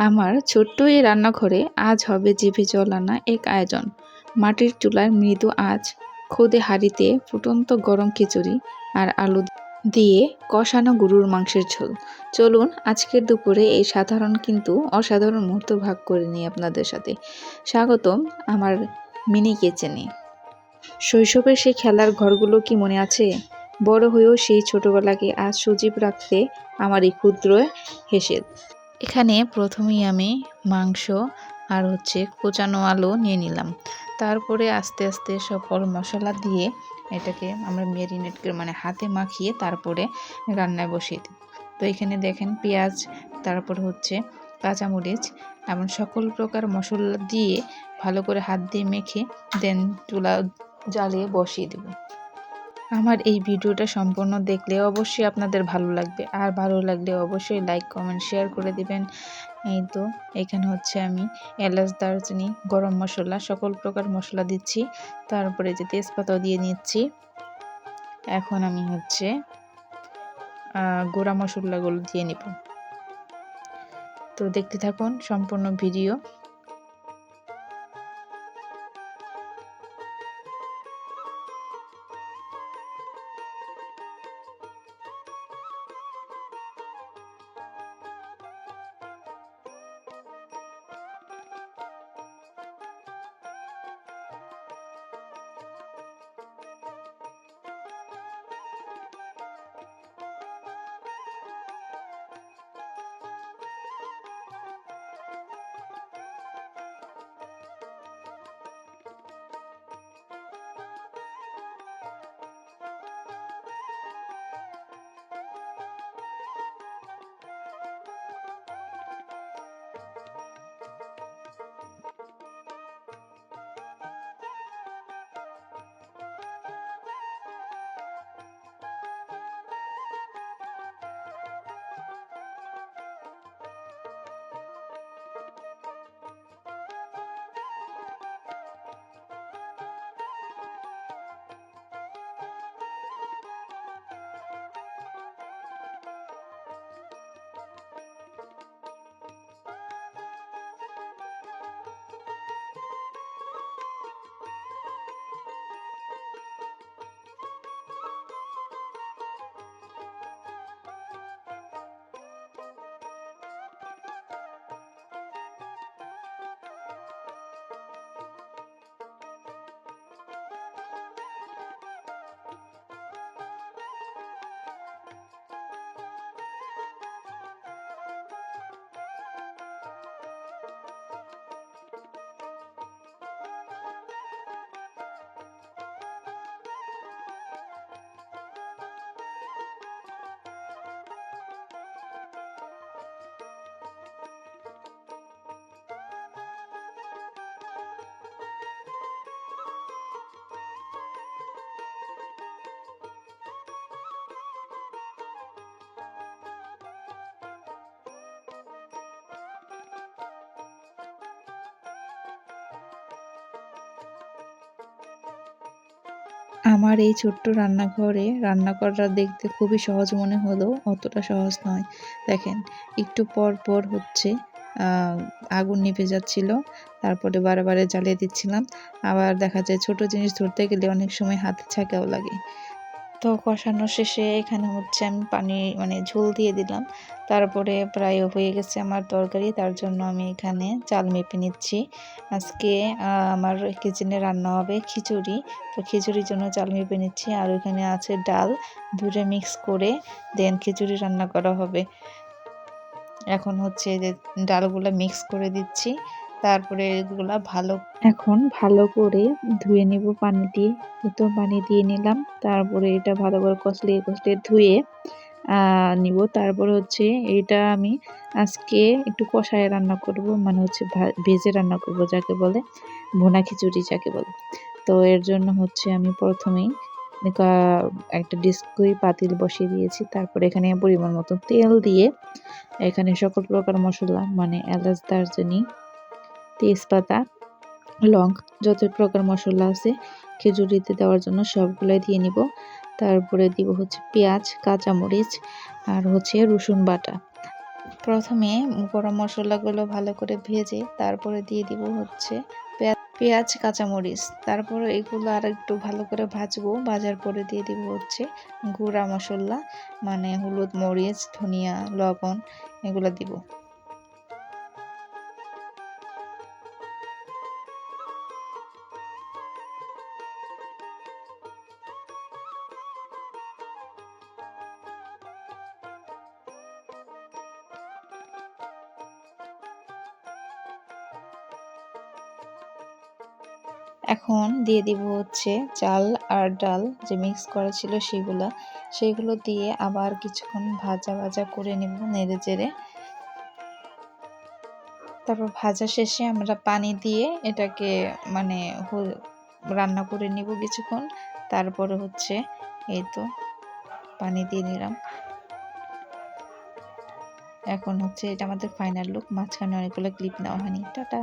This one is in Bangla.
আমার ছোট্ট এই রান্নাঘরে আজ হবে জিভে জল আনা এক আয়োজন। মাটির চুলার মৃদু আঁচ, খোদে হাঁড়িতে ফুটন্ত গরম খিচুড়ি আর আলু দিয়ে কষানো গরুর মাংসের ঝোল। চলুন আজকের দুপুরে এই সাধারণ কিন্তু অসাধারণ মুহূর্ত ভাগ করে নিই আপনাদের সাথে। স্বাগতম আমার মিনি কিচেনে। শৈশবের সেই খেলার ঘরগুলো কি মনে আছে? বড় হয়েও সেই ছোটবেলাকে আজ সজীব রাখতে আমার এই ক্ষুদ্র হেসেল। এখানে প্রথমেই আমি মাংস আর কোচানো আলু নিয়ে নিলাম। তারপরে আস্তে আস্তে সকল মশলা দিয়ে এটাকে আমরা ম্যারিনেট করে হাতে মাখিয়ে তারপরে রান্নায় বসিয়ে দিই। তো এখানে দেখেন পেঁয়াজ, তারপর কাঁচামরিচ এমন সকল প্রকার মশলা দিয়ে ভালো করে হাত দিয়ে মেখে দেন চুলা জ্বালিয়ে বসিয়ে দেব। আমার এই ভিডিওটা সম্পূর্ণ দেখলে অবশ্যই আপনাদের ভালো লাগবে, আর ভালো লাগলে অবশ্যই লাইক কমেন্ট শেয়ার করে দিবেন। এই তো এখানে আমি এলাচ, দারচিনি, গরম মশলা সকল প্রকার মশলা দিচ্ছি, তারপরে যে তেজপাতাও দিয়ে নিচ্ছি। এখন আমি গুঁড়া মশলাগুলো দিয়ে নিব। তো দেখতে থাকুন সম্পূর্ণ ভিডিও। আমার এই ছোট্ট রান্নাঘরে রান্না করা দেখতে খুবই সহজ মনে হলেও অতটা সহজ নয়। দেখেন একটু পর পর আগুন নিভে যাচ্ছিল, তারপরে বারে জ্বালিয়ে দিচ্ছিলাম। আবার দেখা যায় ছোট জিনিস ধরতে গেলে অনেক সময় হাতে ছ্যাঁকাও লাগে। তো কষানো শেষে এখানে আমি পানি ঝোল দিয়ে দিলাম। তারপরে প্রায় হয়ে গেছে আমার তরকারি, তার জন্য আমি এখানে চাল মেপে নিচ্ছি। আজকে আমার কিচেনে রান্না হবে খিচুড়ি। তো খিচুড়ির জন্য চাল মেপে নিচ্ছি, আর ওইখানে আছে ডাল, দুটো মিক্স করে দেন খিচুড়ি রান্না করা হবে। এখন যে ডালগুলা মিক্স করে দিচ্ছি, তারপরে এগুলা এখন ভালো করে ধুয়ে নিব পানি দিয়ে। তো পানি দিয়ে নিলাম, তারপরে এটা ভালো করে কষলিয়ে ধুয়ে নিব। তারপরে এটা আমি আজকে একটু কষায় রান্না করব, ভেজে রান্না করব, যাকে বলে ভুনা খিচুড়ি যাকে বলে। তো এর জন্য আমি প্রথমেই একটা ডিস্কুই পাতিল বসিয়ে দিয়েছি। তারপরে এখানে পরিমাণ মতো তেল দিয়ে এখানে সকল প্রকার মশলা এলাচ, দারচিনি, তেজপাতা, লং যত প্রকার মশলা আছে খিচুড়িতে দেওয়ার জন্য সবগুলাই দিয়ে নিব। তারপরে দিব পেঁয়াজ, কাঁচামরিচ আর রসুন বাটা। প্রথমে গরম মশলাগুলো ভালো করে ভেজে তারপরে দিয়ে দিব হচ্ছে পেঁয়াজ কাঁচামরিচ। তারপরে এগুলো আর একটু ভালো করে ভাজবো, ভাজার পরে দিয়ে দিব হচ্ছে গুঁড়া মশলা, মানে হলুদ, মরিচ, ধনিয়া, লবণ এগুলো দিব। এখন দিয়ে দিব হচ্ছে চাল আর ডাল যে মিক্স করা ছিল সেগুলো দিয়ে আবার কিছুক্ষণ ভাজা ভাজা করে নেব নেড়ে চেড়ে। তারপর ভাজা শেষে আমরা পানি দিয়ে এটাকে মানে রান্না করে নিব কিছুক্ষণ। তারপরে হচ্ছে এই তো পানি দিয়ে নিলাম। এখন হচ্ছে এটা আমাদের ফাইনাল লুক। মাঝখানে অনেকগুলো ক্লিপ নেওয়া হয়নি। টাটা।